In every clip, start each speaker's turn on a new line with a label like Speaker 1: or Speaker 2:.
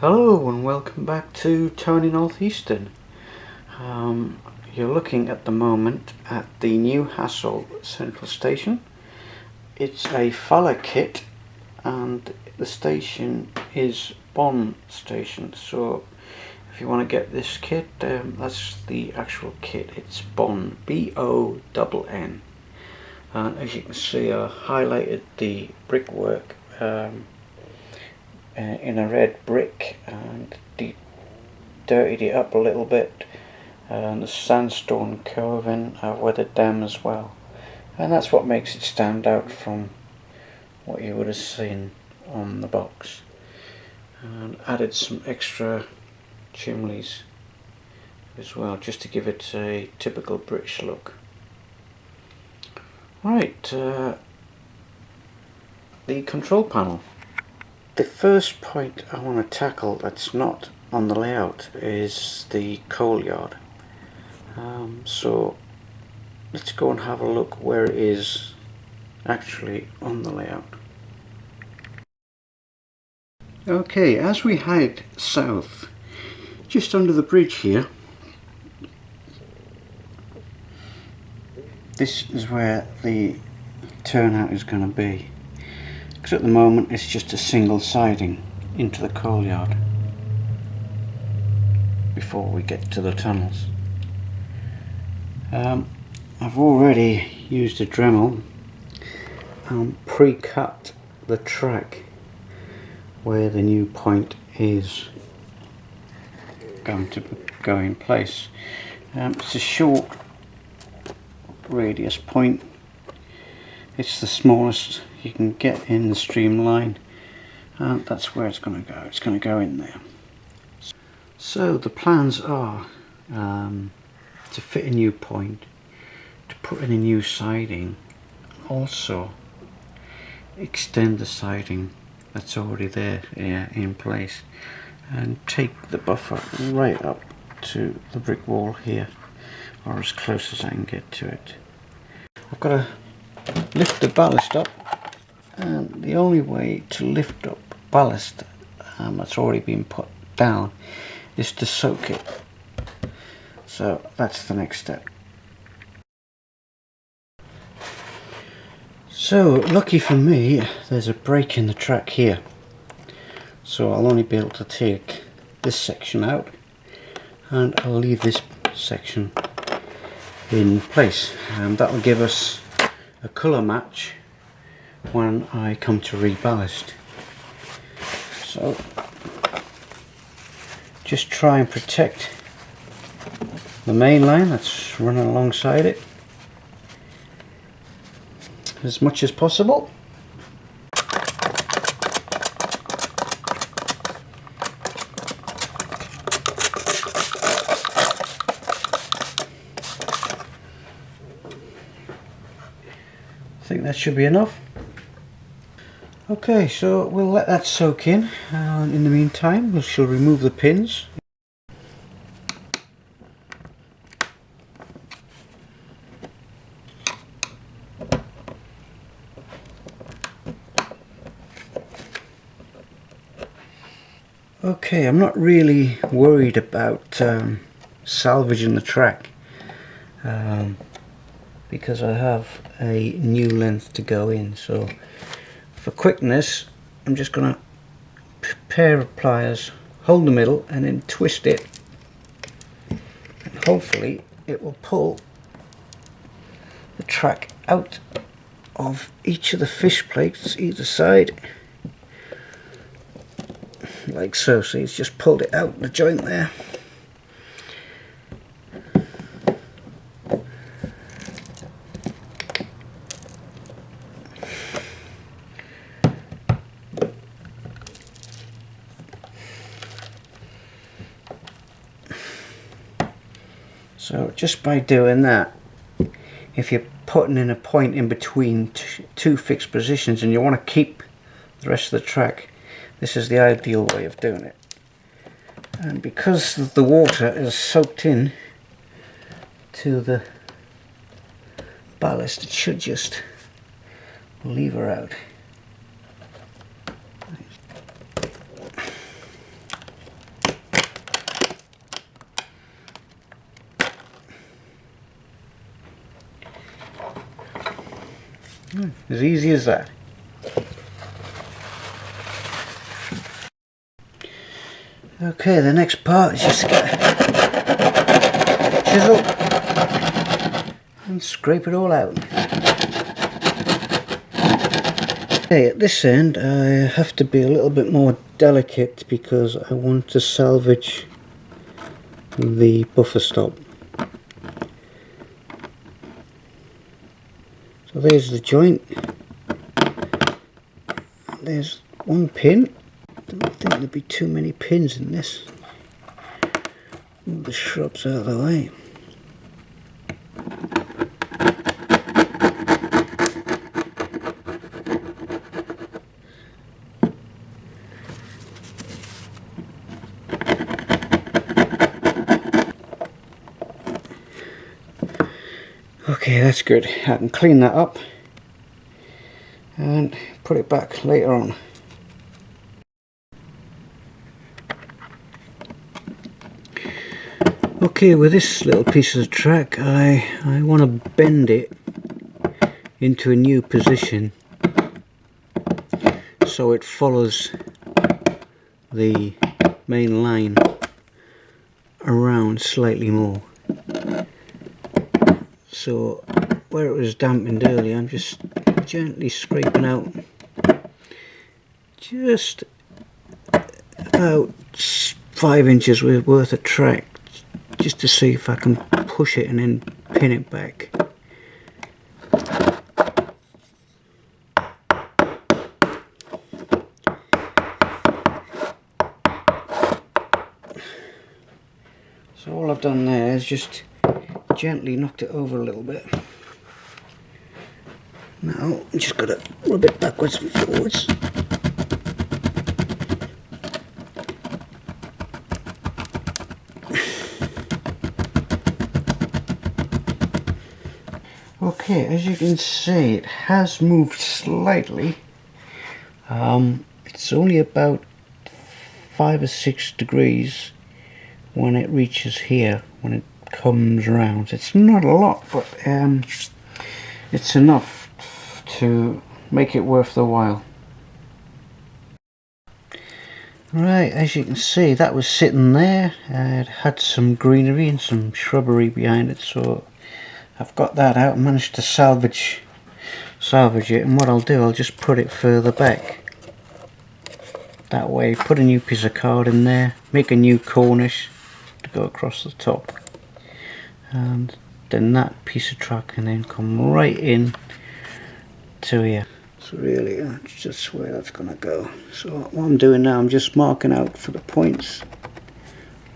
Speaker 1: Hello and welcome back to Tony Northeastern. You're looking at the moment at the new Hassel Central Station. It's a Faller kit and the station is Bonn Station, so if you want to get this kit, that's the actual kit. It's Bonn, B-O-N-N. And as you can see, I highlighted the brickwork in a red brick and dirtied it up a little bit, and the sandstone carving I've weathered down as well, and that's what makes it stand out from what you would have seen on the box. And added some extra chimneys as well, just to give it a typical British look. Right, the control panel. The first point I want to tackle that's not on the layout is the coal yard. So let's go and have a look where it is actually on the layout. Okay, as we head south, just under the bridge here, this is where the turnout is going to be. Because at the moment it's just a single siding into the coal yard before we get to the tunnels. I've already used a Dremel and pre-cut the track where the new point is going to go in place. It's a short radius point. It's the smallest you can get in the streamline, and that's where it's going to go. It's going to go in there. So the plans are to fit a new point, to put in a new siding, also extend the siding that's already there in place, and take the buffer right up to the brick wall here, or as close as I can get to it. I've got to lift the ballast up, and the only way to lift up ballast that's already been put down is to soak it. So that's the next step. So lucky for me, there's a break in the track here, so I'll only be able to take this section out, and I'll leave this section in place, and that will give us a colour match when I come to reballast. So just try and protect the main line that's running alongside it as much as possible. I think that should be enough. Okay, so we'll let that soak in, and in the meantime we shall remove the pins. Okay, I'm not really worried about salvaging the track because I have a new length to go in, so for quickness I'm just going to pair of pliers, hold the middle and then twist it, and hopefully it will pull the track out of each of the fish plates either side, like so. See, it's just pulled it out the joint there. So just by doing that, if you're putting in a point in between two fixed positions and you want to keep the rest of the track, this is the ideal way of doing it. And because the water is soaked in to the ballast, it should just lever out. As easy as that. Okay, the next part is just get a chisel and scrape it all out. Okay, at this end I have to be a little bit more delicate because I want to salvage the buffer stop. So there's the joint. There's one pin. I don't think there'd be too many pins in this. Move the shrubs out of the way. Okay, that's good. I can clean that up and put it back later on. Okay, with this little piece of track I want to bend it into a new position so it follows the main line around slightly more. So where it was dampened earlier, I'm just gently scraping out just about 5 inches worth of track, just to see if I can push it and then pin it back. So all I've done there is just gently knocked it over a little bit. Now I just got to rub it backwards and forwards. Okay, as you can see, it has moved slightly. It's only about 5 or 6 degrees when it reaches here, when it comes round. It's not a lot, but it's enough to make it worth the while. Right, as you can see, that was sitting there. It had some greenery and some shrubbery behind it, so I've got that out and managed to salvage it. And what I'll do, I'll just put it further back. That way, put a new piece of card in there, make a new cornice to go across the top, and then that piece of track can then come right in to here. So really, that's just where that's going to go. So what I'm doing now, I'm just marking out for the points.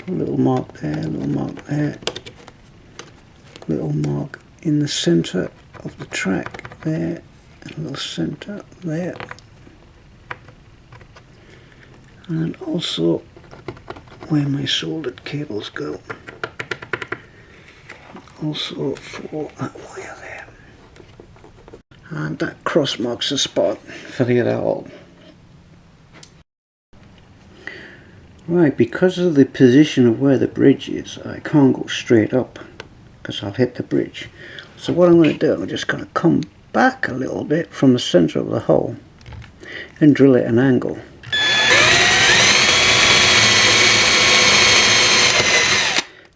Speaker 1: A little mark there, a little mark there, little mark in the center of the track there, and a little center there, and also where my soldered cables go, also for that wire there, and that cross marks the spot for the other hole. Right, because of the position of where the bridge is, I can't go straight up because I'll hit the bridge. So what I'm going to do, I'm just going to come back a little bit from the center of the hole and drill it at an angle.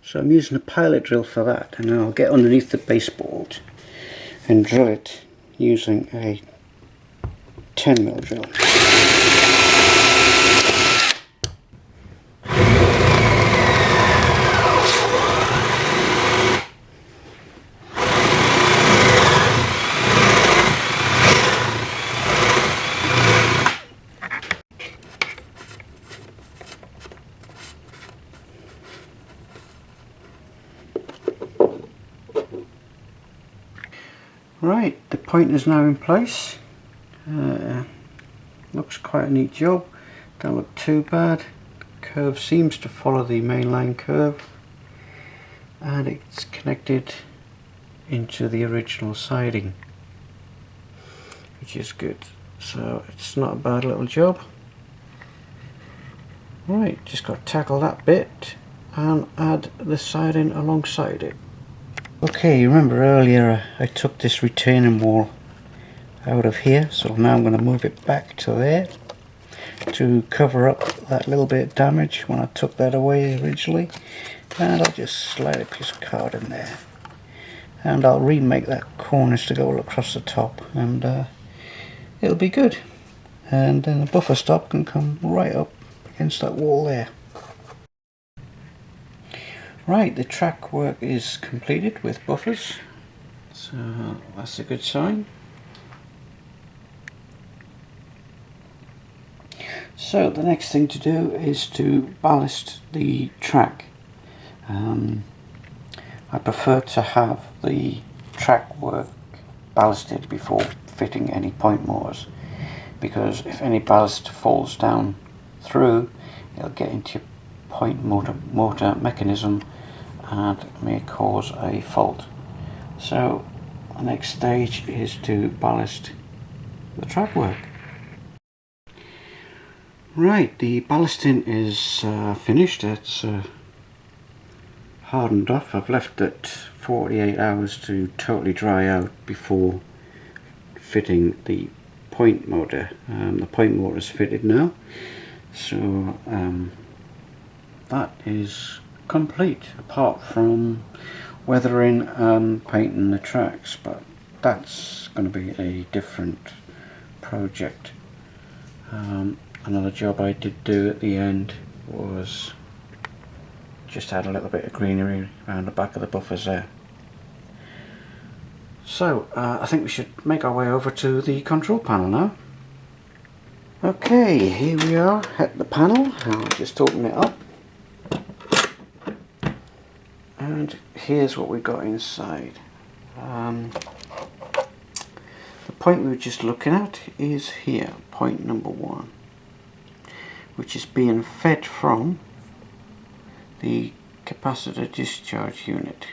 Speaker 1: So I'm using a pilot drill for that, and then I'll get underneath the baseboard and drill it using a 10mm drill. Right, the point is now in place. Looks quite a neat job. Don't look too bad. The curve seems to follow the mainline curve, and it's connected into the original siding, which is good. So it's not a bad little job. Right, just got to tackle that bit and add the siding alongside it. Okay, you remember earlier I took this retaining wall out of here. So now I'm going to move it back to there to cover up that little bit of damage when I took that away originally. And I'll just slide a piece of card in there. And I'll remake that cornice to go across the top, and it'll be good. And then the buffer stop can come right up against that wall there. Right, the track work is completed with buffers, so that's a good sign. So the next thing to do is to ballast the track. I prefer to have the track work ballasted before fitting any point motors, because if any ballast falls down through, it'll get into your point motor mechanism and may cause a fault. So the next stage is to ballast the track work. Right, the ballasting is finished. It's hardened off. I've left it 48 hours to totally dry out before fitting the point motor. The point motor is fitted now, so that is complete, apart from weathering and painting the tracks, but that's going to be a different project. Another job I did do at the end was just add a little bit of greenery around the back of the buffers there. So I think we should make our way over to the control panel now. Okay, here we are at the panel. I'll just open it up. And here's what we got inside. The point we were just looking at is here, point number 1, which is being fed from the capacitor discharge unit.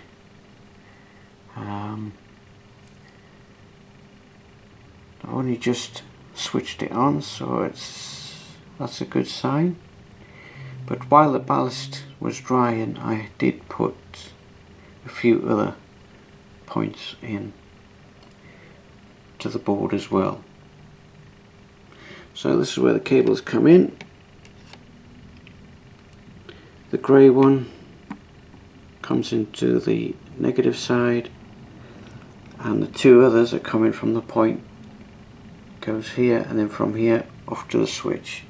Speaker 1: I've only just switched it on, so that's a good sign. But while the ballast was drying, I did put a few other points in to the board as well. So this is where the cables come in. The grey one comes into the negative side, and the two others are coming from the point, goes here, and then from here off to the switch.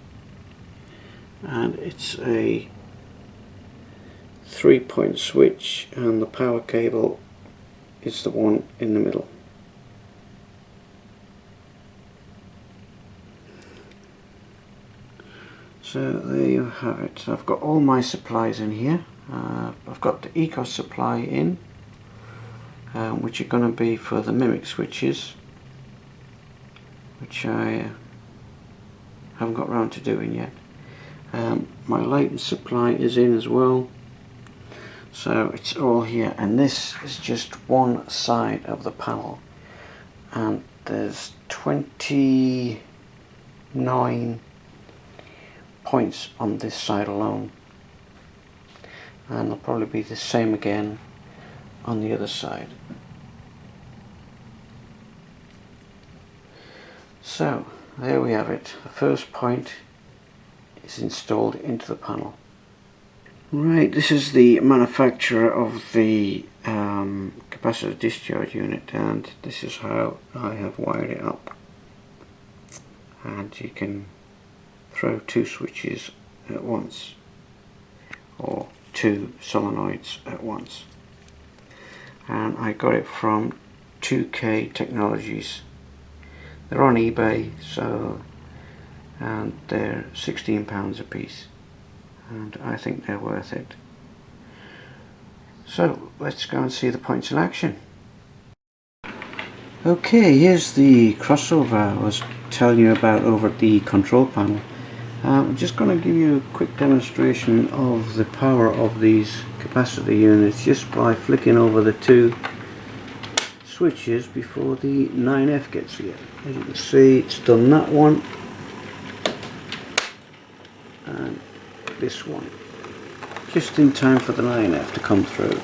Speaker 1: And it's a 3-point switch, and the power cable is the one in the middle. So there you have it. I've got all my supplies in here. I've got the Eco supply in, which are going to be for the Mimic switches, which I haven't got round to doing yet. My lighting supply is in as well, so it's all here, and this is just one side of the panel, and there's 29 points on this side alone, and it'll probably be the same again on the other side. So there we have it. The first point is installed into the panel. Right, this is the manufacturer of the capacitor discharge unit, and this is how I have wired it up. And you can throw 2 switches at once, or 2 solenoids at once. And I got it from 2K Technologies. They're on eBay, so, and they're £16 a piece, and I think they're worth it. So let's go and see the points in action. Okay, here's the crossover I was telling you about over at the control panel. I'm just going to give you a quick demonstration of the power of these capacitor units just by flicking over the 2 switches before the 9F gets here. As you can see, it's done that one and this one, just in time for the 9F to come through.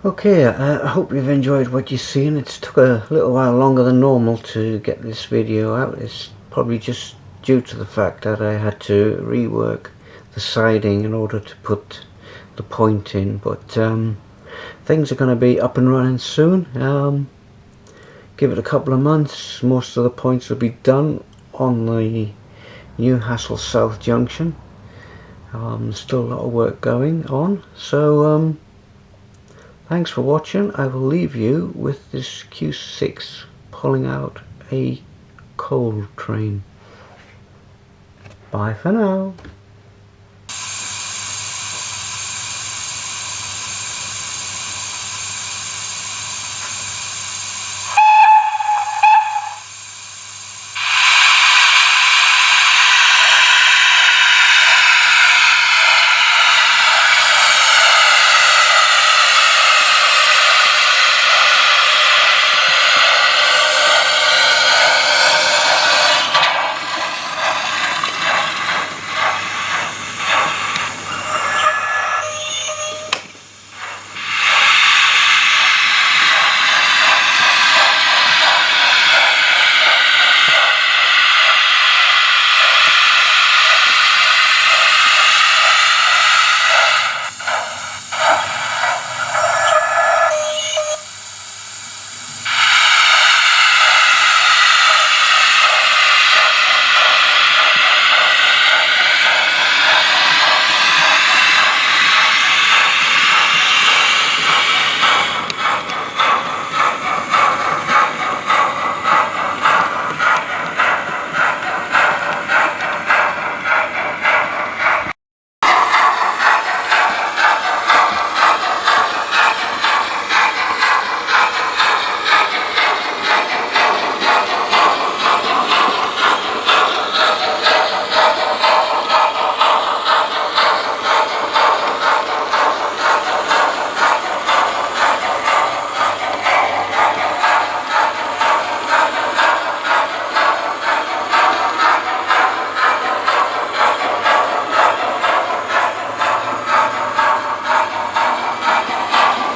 Speaker 1: Okay, I hope you've enjoyed what you've seen. It's took a little while longer than normal to get this video out. It's probably just due to the fact that I had to rework the siding in order to put the point in, but things are going to be up and running soon. Give it a couple of months, most of the points will be done on the Newcastle South Junction. Still a lot of work going on, so thanks for watching. I will leave you with this Q6 pulling out a coal train. Bye for now.